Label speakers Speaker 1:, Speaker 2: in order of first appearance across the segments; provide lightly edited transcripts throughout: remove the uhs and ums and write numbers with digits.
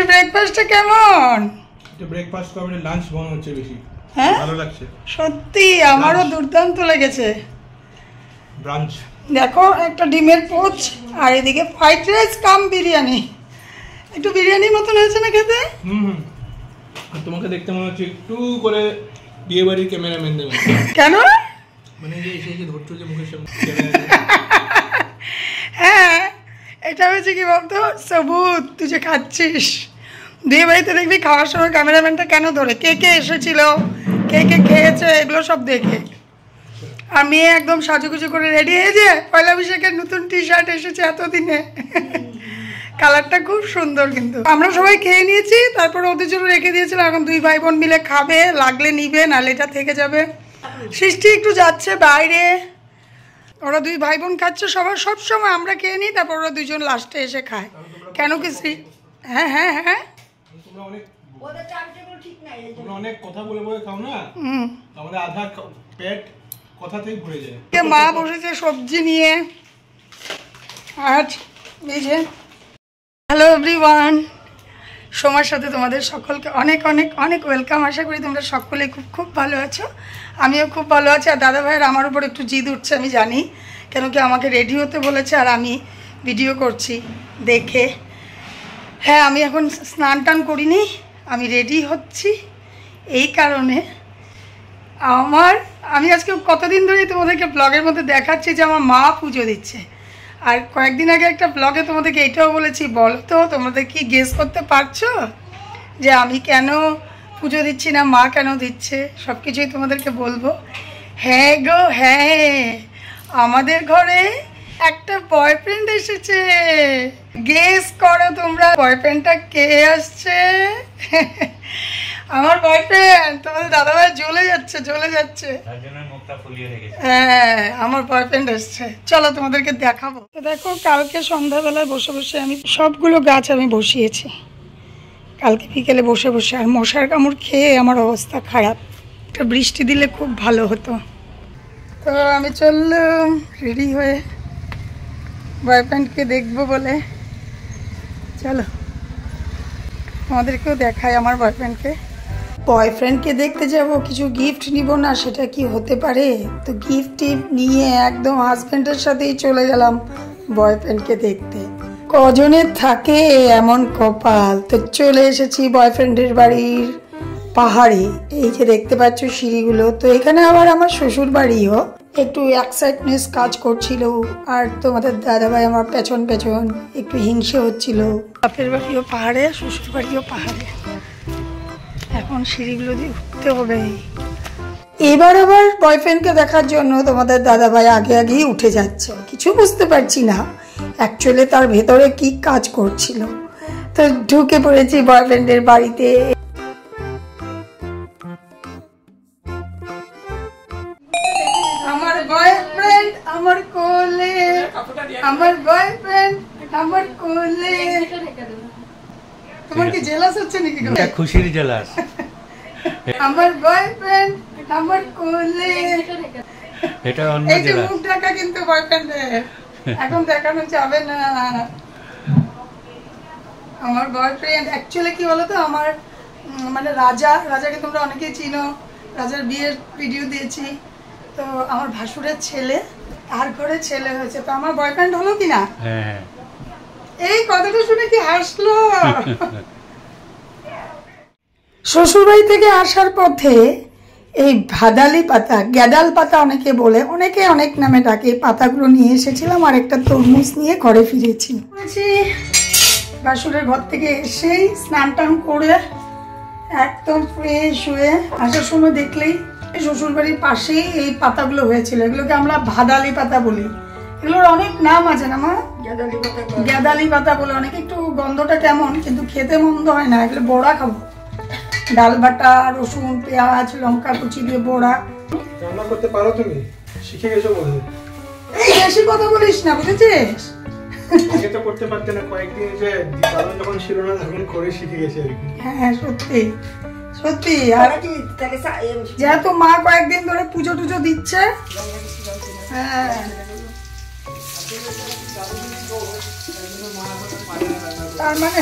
Speaker 1: ব্রেকফাস্টটা কেমন?
Speaker 2: ব্রেকফাস্ট করে লাঞ্চ বানানো হচ্ছে বেশি।
Speaker 1: হ্যাঁ
Speaker 2: ভালো লাগছে
Speaker 1: সত্যি, আমারও দুর্দান্ত লেগেছে।
Speaker 2: ব্রাঞ্চ
Speaker 1: দেখো, একটা ডিমের পোচ আর এদিকে ফ্রাইড রাইস কাম বিরিয়ানি। একটু বিরিয়ানির মতন হয়েছে না খেতে?
Speaker 2: আর তোমাকে দেখতে মনে হচ্ছে একটু করে বিয়ে বাড়ির ক্যামেরাম্যানদের মতো।
Speaker 1: কেন?
Speaker 2: মানে যে এসে ধরছো যে মুখের সামনে।
Speaker 1: হ্যাঁ, এটা হয়েছে কি বলতো, সবুত তুই যে খাচ্ছিস। বিয়ে বাড়িতে দেখবি খাওয়ার সময় ক্যামেরাম্যানটা কেন ধরে, কে কে এসেছিল, কে কে খেয়েছে, এগুলো সব দেখে। আর মেয়ে একদম সাজুগুজু করে রেডি হয়ে যে পয়লা বৈশাখের নতুন টি শার্ট এসেছে এতদিনে। কালারটা খুব সুন্দর। কিন্তু আমরা সবাই খেয়ে নিয়েছি, তারপরে ওদের জন্য রেখে দিয়েছিলাম। এখন দুই ভাই বোন মিলে খাবে, লাগলে নিবে, নাহলে এটা থেকে যাবে। সৃষ্টি একটু যাচ্ছে বাইরে, ওরা দুই ভাই বোন খাচ্ছে সবার, সব সময় আমরা খেয়ে নিই, তারপর ওরা দুজন লাস্টে এসে খায়। কেন কি? হ্যাঁ হ্যাঁ হ্যাঁ,
Speaker 2: অনেক কথা বলে বলে খাও না, আমাদের আধা পেট কথাতেই ভরে যায়।
Speaker 1: মা বসেছে সবজি নিয়ে। আর এই যে, হ্যালো এভরিওয়ান, সময়ের সাথে তোমাদের সকলকে অনেক অনেক অনেক ওয়েলকাম। আশা করি তোমরা সকলে খুব খুব ভালো আছো, আমিও খুব ভালো আছি। আর দাদা ভাইয়ের আমার উপর একটু জিদ উঠছে, আমি জানি, কেন কি আমাকে রেডি হতে বলেছে আর আমি ভিডিও করছি দেখে। হ্যাঁ, আমি এখন স্নান টান করিনি, আমি রেডি হচ্ছি। এই কারণে আমি আজকে কতদিন ধরেই তোমাদেরকে ব্লগের মধ্যে দেখাচ্ছি যে আমার মা পুজো দিচ্ছে। আর কয়েকদিন আগে একটা ব্লগে তোমাদেরকে এটাও বলেছি, বলো তো তোমাদের কি গেস করতে পারছো যে আমি কেন পুজো দিচ্ছি না, মা কেন দিচ্ছে? সব কিছুই তোমাদেরকে বলবো। হ্যাঁ গো হ্যাঁ, আমাদের ঘরে একটা বয়ফ্রেন্ড এসেছে। গেস করো তোমরা বয়ফ্রেন্ডটা কে আসছে? আমার বয়ফ্রেন্ড। তোমাদের দাদাভাই জ্বলে যাচ্ছে জ্বলে যাচ্ছে। হ্যাঁ, আমার বয়ফ্রেন্ড এসছে, চলো তোমাদেরকে দেখাবো। তো দেখো, কালকে সন্ধ্যাবেলায় বসে বসে আমি সবগুলো গাছ আমি বসিয়েছি, কালকে বিকেলে বসে বসে। আর মশার কামড় খেয়ে আমার অবস্থা খারাপ। একটা বৃষ্টি দিলে খুব ভালো হতো। তো আমি চললাম রেডি হয়ে বয়ফ্রেন্ডকে দেখবো বলে। চলো তোমাদেরকেও দেখাই আমার বয়ফ্রেন্ডকে দেখতে যাব, কিছু গিফট নিব না, সেটা কি হতে পারে? তো গিফট টিফট নিয়ে একদম হাজব্যান্ডের সাথেই চলে গেলাম বয়ফ্রেন্ডকে দেখতে। কজনের থাকে এমন কপাল। তো চলে এসেছি বয়ফ্রেন্ডের বাড়ির পাহাড়ে। এই যে দেখতে পাচ্ছ সিঁড়িগুলো, তো এখানে আবার আমার শ্বশুর বাড়িও। একটু এক্সাইটনেস কাজ করছিল। আর তোমাদের দাদাভাই আমার পেছন পেছন একটু হিংসে হচ্ছিল। বাপের বাড়িও পাহাড়ে, শ্বশুর বাড়িও পাহাড়ে। এখন সিঁড়িগুলো দিয়ে উঠতে হবে। এবার আবার বয়ফ্রেন্ডকে দেখার জন্য তোমাদের দাদাভাই আগে আগেই উঠে যাচ্ছে। কিছু বুঝতে পারছি না অ্যাকচুয়ালি তার ভেতরে কি কাজ করছিল। তো ঢুকে পড়েছি বয়ফ্রেন্ডের বাড়িতে। আমার বয়ফ্রেন্ড আমার কোলে, আমার বয়ফ্রেন্ড আমার কোলে। তোমার কি জেলাস হচ্ছে নাকি?
Speaker 3: খুশির জেলাস।
Speaker 1: আমার বয়ফ্রেন্ড আমার কোলে।
Speaker 3: এটা অন্য জেলাস।
Speaker 1: মুখ ঢাকা কিন্তু বয়ফ্রেন্ডের, এখন দেখানো যাবে না। আমার বয়ফ্রেন্ড অ্যাকচুয়ালি কি বলতো, আমার মানে রাজাকে তোমরা অনেকেই চিনো, রাজার বিয়ের ভিডিও দিয়েছি। তো আমার ভাসুরের ছেলে, তার ঘরে ছেলে হয়েছে, তো আমার বয়ফ্রেন্ড হলো কিনা?
Speaker 3: হ্যাঁ,
Speaker 1: এই কথাটা শুনে কি হাসলো। শ্বশুরবাড়ি থেকে আসার পথে এই ভাদালি পাতা, গ্যাদাল পাতা অনেকে বলে, অনেকে অনেক নামে ডাকে, পাতাগুলো নিয়ে এসেছিলাম আর একটা তরমুজ নিয়ে ঘরে ফিরেছি। ভাসুরের ঘর থেকে এসেই স্নান টান করে একদম ফ্রেশ হয়ে আসার সময় দেখলেই শ্বশুরবাড়ির পাশেই এই পাতাগুলো হয়েছিল। এগুলোকে আমরা ভাদালি পাতা বলি। এগুলোর অনেক নাম আছে না মা? গ্যাদালি পাতা বলে অনেকে। একটু গন্ধটা কেমন, কিন্তু খেতে মন্দ হয় না। এগুলো বড়া খাবো, ডাল বাটা, রসুন, পেঁয়াজ, লঙ্কা কুচি দিয়ে বড়া।
Speaker 2: রান্না করতে পারো তুমি? শিখে গেছো বলে।
Speaker 1: এই বেশি কথা বলিস না, বুঝেছিস?
Speaker 2: আগে তো করতে পারতে না, কয়েকদিন যে কারণ যখন ছিল না তখন করে শিখে গেছে আর কি।
Speaker 1: হ্যাঁ সত্যি সত্যি। আর যেহেতু মা কয়েকদিন ধরে পুজো টুজো দিচ্ছে, হ্যাঁ তার মানে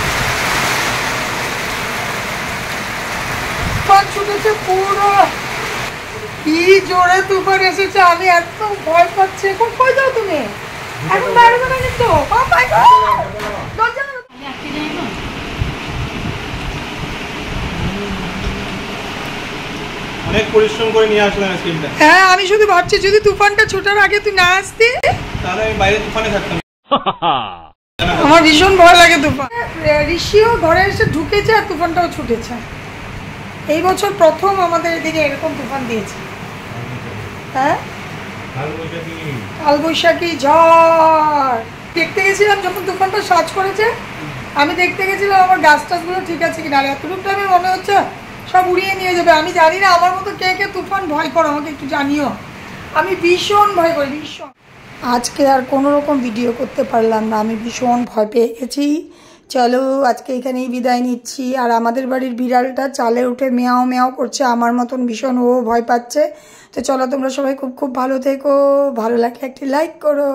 Speaker 1: এসেছে পুরো, কি জোরে তুফান এসেছে, আমি এত ভয় পাচ্ছি। এখন কই যাও তুমি? এখন বাইরে না কিন্তু
Speaker 2: অনেক পরিশ্রম করে নিয়ে আসলাম আইসক্রিমটা।
Speaker 1: হ্যাঁ, আমি শুধু ভাবছি যদি তুফানটা ছোটার আগে তুই না আসতি
Speaker 2: তাহলে আমি বাইরে তুফানে থাকতাম।
Speaker 1: আমার ভীষণ ভয় লাগে তুফান। ঋষিও ঘরে এসে ঢুকেছে আর তুফানটাও ছুটেছে। এই বছর প্রথম আমাদের এদিকে এরকম তুফান দিয়েছে। হ্যাঁ, কালবৈশাখী ঝড় দেখতে গেছিলাম যখন তুফানটা সাজ করেছে। আমি দেখতে গেছিলাম আমার গাছ টাছগুলো ঠিক আছে কিনা, আর এতটুকু টাইমে মনে হচ্ছে সব উড়িয়ে নিয়ে যাবে। আমি জানি না আমার মতো কে কে তুফান ভয় করো, আমাকে একটু জানিও। আমি ভীষণ ভয় করি, ভীষণ। আজকে আর কোনো রকম ভিডিও করতে পারলাম না, আমি ভীষণ ভয় পেয়ে গেছি। চলো আজকে এখানেই বিদায় নিচ্ছি। আর আমাদের বাড়ির বিড়ালটা চালে উঠে মেয়াও মেয়াও করছে আমার মতন, ভীষণ ও ভয় পাচ্ছে। তো চলো তোমরা সবাই খুব খুব ভালো থেকো, ভালো লাগলে একটি লাইক করো।